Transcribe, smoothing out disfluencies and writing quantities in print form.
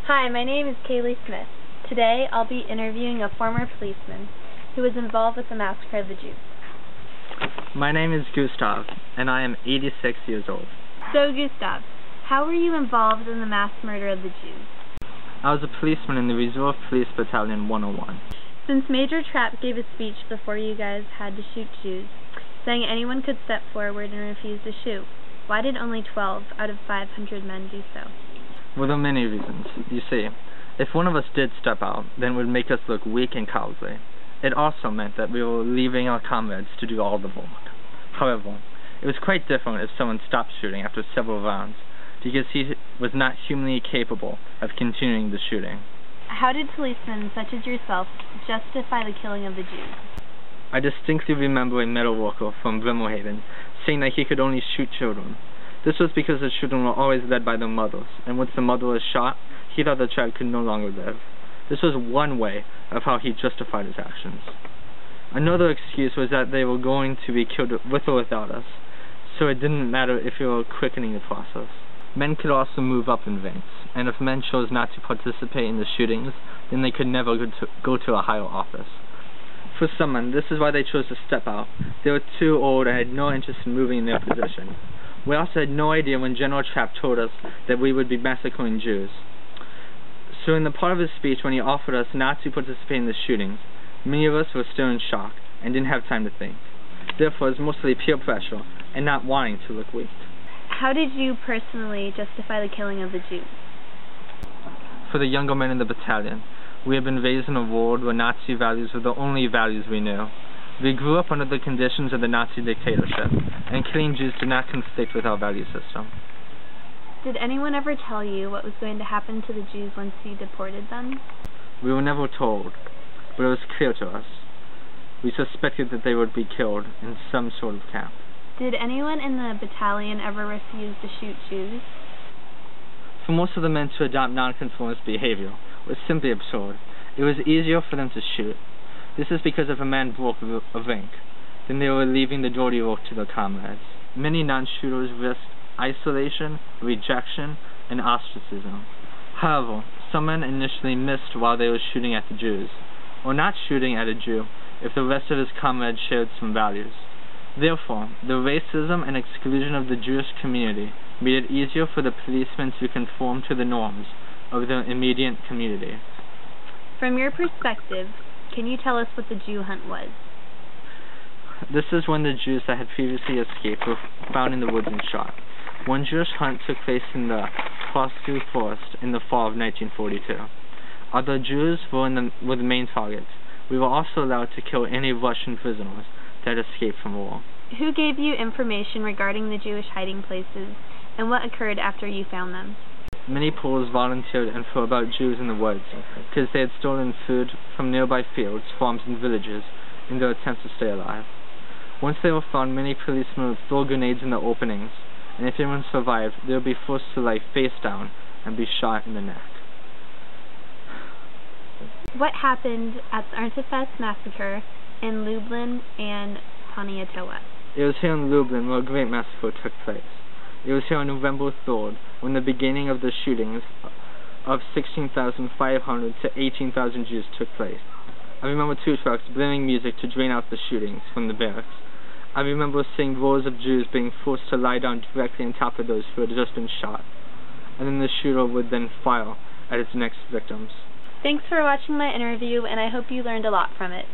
Hi, my name is Kailey Smith. Today I'll be interviewing a former policeman who was involved with the massacre of the Jews. My name is Gustav, and I am 86 years old. So Gustav, how were you involved in the mass murder of the Jews? I was a policeman in the Reserve Police Battalion 101. Since Major Trapp gave a speech before you guys had to shoot Jews, saying anyone could step forward and refuse to shoot, why did only 12 out of 500 men do so? Well, there are many reasons. You see, if one of us did step out, then it would make us look weak and cowardly. It also meant that we were leaving our comrades to do all the work. However, it was quite different if someone stopped shooting after several rounds, because he was not humanly capable of continuing the shooting. How did policemen such as yourself justify the killing of the Jews? I distinctly remember a metal worker from Bremerhaven saying that he could only shoot children. This was because the children were always led by their mothers, and once the mother was shot, he thought the child could no longer live. This was one way of how he justified his actions. Another excuse was that they were going to be killed with or without us, so it didn't matter if we were quickening the process. Men could also move up in ranks, and if men chose not to participate in the shootings, then they could never go to a higher office. For some men, this is why they chose to step out. They were too old and had no interest in moving in their position. We also had no idea when General Trapp told us that we would be massacring Jews. So in the part of his speech when he offered us not to participate in the shootings, many of us were still in shock and didn't have time to think. Therefore, it was mostly peer pressure and not wanting to look weak. How did you personally justify the killing of the Jews? For the younger men in the battalion, we had been raised in a world where Nazi values were the only values we knew. We grew up under the conditions of the Nazi dictatorship, and killing Jews did not conflict with our value system. Did anyone ever tell you what was going to happen to the Jews once you deported them? We were never told, but it was clear to us. We suspected that they would be killed in some sort of camp. Did anyone in the battalion ever refuse to shoot Jews? For most of the men to adopt nonconformist behavior was simply absurd. It was easier for them to shoot. This is because if a man broke a rank, then they were leaving the dirty work to their comrades. Many non-shooters risked isolation, rejection, and ostracism. However, some men initially missed while they were shooting at the Jews, or not shooting at a Jew if the rest of his comrades shared some values. Therefore, the racism and exclusion of the Jewish community made it easier for the policemen to conform to the norms of their immediate community. From your perspective, can you tell us what the Jew hunt was? This is when the Jews that had previously escaped were found in the woods and shot. One Jewish hunt took place in the Kostu Forest in the fall of 1942. Although Jews were the main targets, we were also allowed to kill any Russian prisoners that escaped from war. Who gave you information regarding the Jewish hiding places, and what occurred after you found them? Many Poles volunteered info about Jews in the woods, because they had stolen food from nearby fields, farms, and villages in their attempts to stay alive. Once they were found, many policemen would throw grenades in the openings, and if anyone survived, they would be forced to lie face down and be shot in the neck. What happened at the Arntefest massacre in Lublin and Poniatowa? It was here in Lublin where a great massacre took place. It was here on November 3rd, when the beginning of the shootings of 16,500 to 18,000 Jews took place. I remember 2 trucks blaring music to drain out the shootings from the barracks. I remember seeing rows of Jews being forced to lie down directly on top of those who had just been shot, and then the shooter would then fire at its next victims. Thanks for watching my interview, and I hope you learned a lot from it.